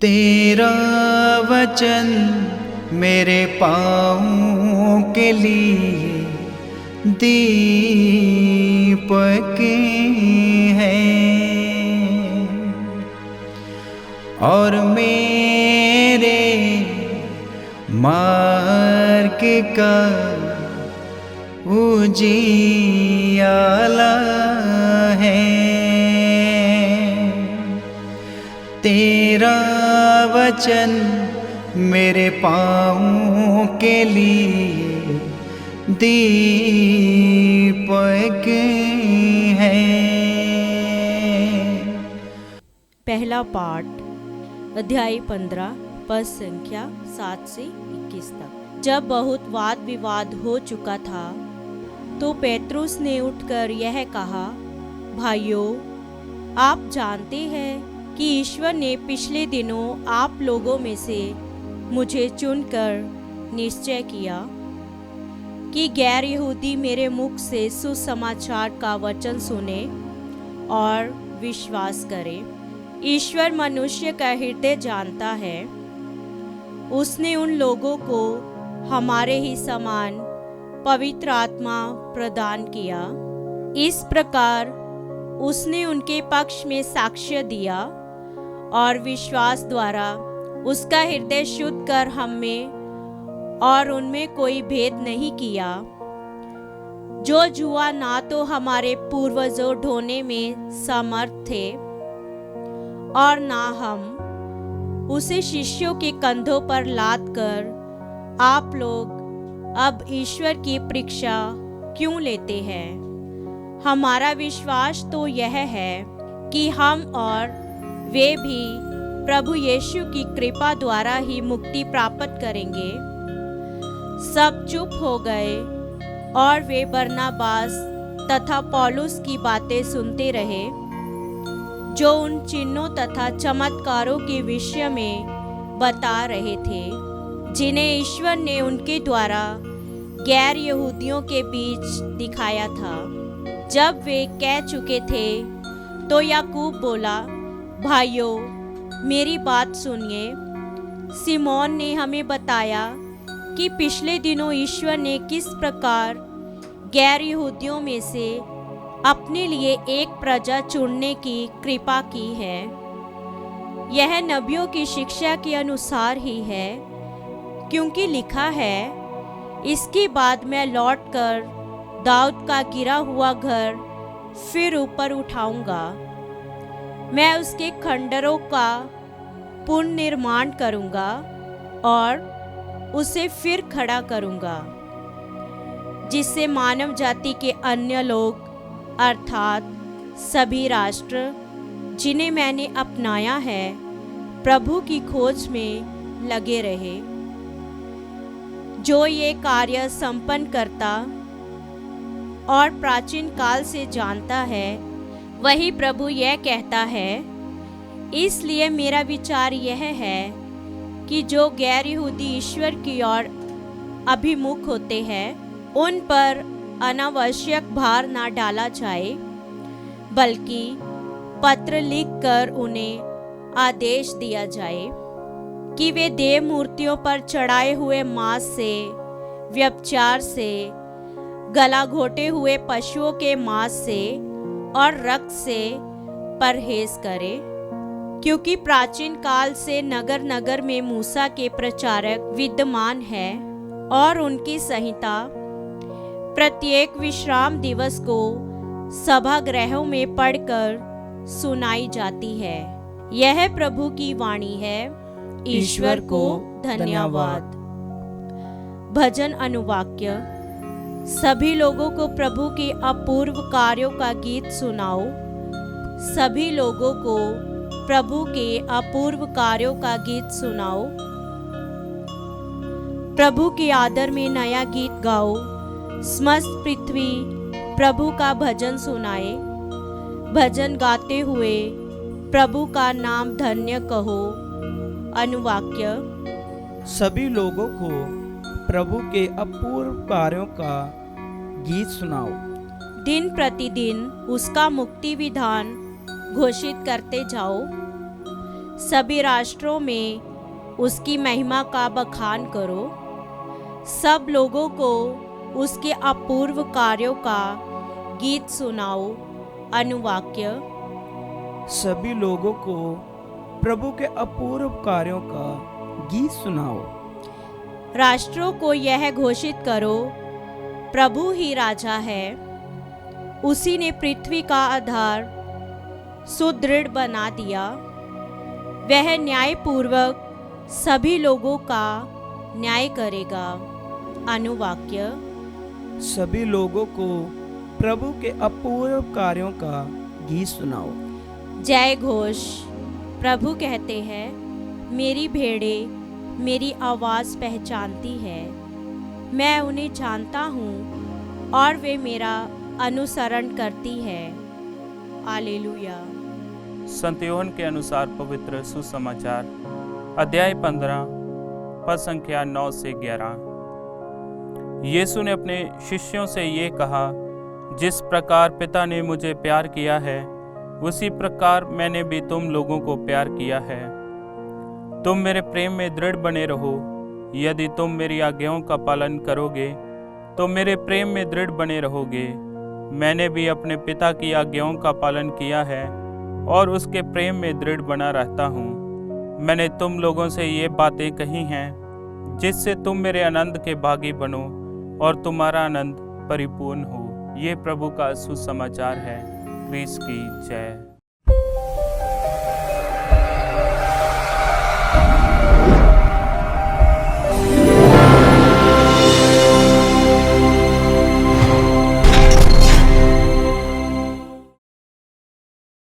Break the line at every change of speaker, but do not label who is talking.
तेरा वचन मेरे पाँव के लिए दीपक है और मेरे मार्ग का उजियाला है। तेरा वचन मेरे पाँव के लिए दीपक है।
पहला पाठ अध्याय 15 पद संख्या 7 से 21 तक। जब बहुत वाद विवाद हो चुका था तो पेत्रुस ने उठकर यह कहा, भाइयों, आप जानते हैं कि ईश्वर ने पिछले दिनों आप लोगों में से मुझे चुनकर निश्चय किया कि गैर यहूदी मेरे मुख से सुसमाचार का वचन सुने और विश्वास करें। ईश्वर मनुष्य का हृदय जानता है। उसने उन लोगों को हमारे ही समान पवित्र आत्मा प्रदान किया। इस प्रकार उसने उनके पक्ष में साक्ष्य दिया और विश्वास द्वारा उसका हृदय शुद्ध कर हम में और उनमें कोई भेद नहीं किया। जो जुआ ना तो हमारे पूर्वजों ढोने में समर्थ थे और ना हम उसे शिष्यों के कंधों पर लाद कर आप लोग अब ईश्वर की परीक्षा क्यों लेते हैं। हमारा विश्वास तो यह है कि हम और वे भी प्रभु यीशु की कृपा द्वारा ही मुक्ति प्राप्त करेंगे। सब चुप हो गए और वे बरनबास तथा पौलुस की बातें सुनते रहे, जो उन चिन्हों तथा चमत्कारों के विषय में बता रहे थे जिन्हें ईश्वर ने उनके द्वारा गैर यहूदियों के बीच दिखाया था। जब वे कह चुके थे तो याकूब बोला, भाइयों, मेरी बात सुनिए। सिमोन ने हमें बताया कि पिछले दिनों ईश्वर ने किस प्रकार गैर यहूदियों में से अपने लिए एक प्रजा चुनने की कृपा की है। यह नबियों की शिक्षा के अनुसार ही है, क्योंकि लिखा है, इसके बाद मैं लौटकर दाऊद का गिरा हुआ घर फिर ऊपर उठाऊंगा। मैं उसके खंडरों का पुनर्निर्माण करूंगा और उसे फिर खड़ा करूंगा, जिससे मानव जाति के अन्य लोग अर्थात सभी राष्ट्र जिन्हें मैंने अपनाया है प्रभु की खोज में लगे रहे। जो ये कार्य संपन्न करता और प्राचीन काल से जानता है, वही प्रभु यह कहता है। इसलिए मेरा विचार यह है कि जो गैर यहूदी ईश्वर की ओर अभिमुख होते हैं उन पर अनावश्यक भार ना डाला जाए, बल्कि पत्र लिखकर उन्हें आदेश दिया जाए कि वे देव मूर्तियों पर चढ़ाए हुए मांस से, व्यभिचार से, गला घोटे हुए पशुओं के मांस से और रक्त से परहेज करें, क्योंकि प्राचीन काल से नगर नगर में मूसा के प्रचारक विद्यमान है और उनकी संहिता प्रत्येक विश्राम दिवस को सभागृहों में पढ़कर सुनाई जाती है। यह प्रभु की वाणी है। ईश्वर को धन्यवाद। भजन अनुवाक्य। सभी लोगों को प्रभु के अपूर्व कार्यों का गीत सुनाओ। सभी लोगों को प्रभु के अपूर्व कार्यों का गीत सुनाओ। प्रभु के आदर में नया गीत गाओ। समस्त पृथ्वी प्रभु का भजन सुनाए। भजन गाते हुए प्रभु का नाम धन्य कहो। अनुवाक्य।
सभी लोगों को प्रभु के अपूर्व कार्यों का गीत सुनाओ।
दिन प्रतिदिन उसका मुक्ति विधान घोषित करते जाओ। सभी राष्ट्रों में उसकी महिमा का बखान करो। सब लोगों को उसके अपूर्व कार्यों का गीत सुनाओ। अनुवाक्य।
सभी लोगों को प्रभु के अपूर्व कार्यों का गीत सुनाओ।
राष्ट्रों को यह घोषित करो, प्रभु ही राजा है। उसी ने पृथ्वी का आधार सुदृढ़ बना दिया। वह न्यायपूर्वक सभी लोगों का न्याय करेगा। अनुवाक्य।
सभी लोगों को प्रभु के अपूर्व कार्यों का गीत सुनाओ।
जय घोष। प्रभु कहते हैं, मेरी भेड़ें मेरी आवाज़ पहचानती है, मैं उन्हें जानता हूँ और वे मेरा अनुसरण करती है। हालेलुया।
संत यूहन्ना के अनुसार पवित्र सुसमाचार अध्याय 15 पद संख्या 9 से 11। यीशु ने अपने शिष्यों से ये कहा, जिस प्रकार पिता ने मुझे प्यार किया है उसी प्रकार मैंने भी तुम लोगों को प्यार किया है। तुम मेरे प्रेम में दृढ़ बने रहो। यदि तुम मेरी आज्ञाओं का पालन करोगे तो मेरे प्रेम में दृढ़ बने रहोगे। मैंने भी अपने पिता की आज्ञाओं का पालन किया है और उसके प्रेम में दृढ़ बना रहता हूँ। मैंने तुम लोगों से ये बातें कही हैं जिससे तुम मेरे आनंद के भागी बनो और तुम्हारा आनंद परिपूर्ण हो। ये प्रभु का सुसमाचार है। क्रिस्त की जय।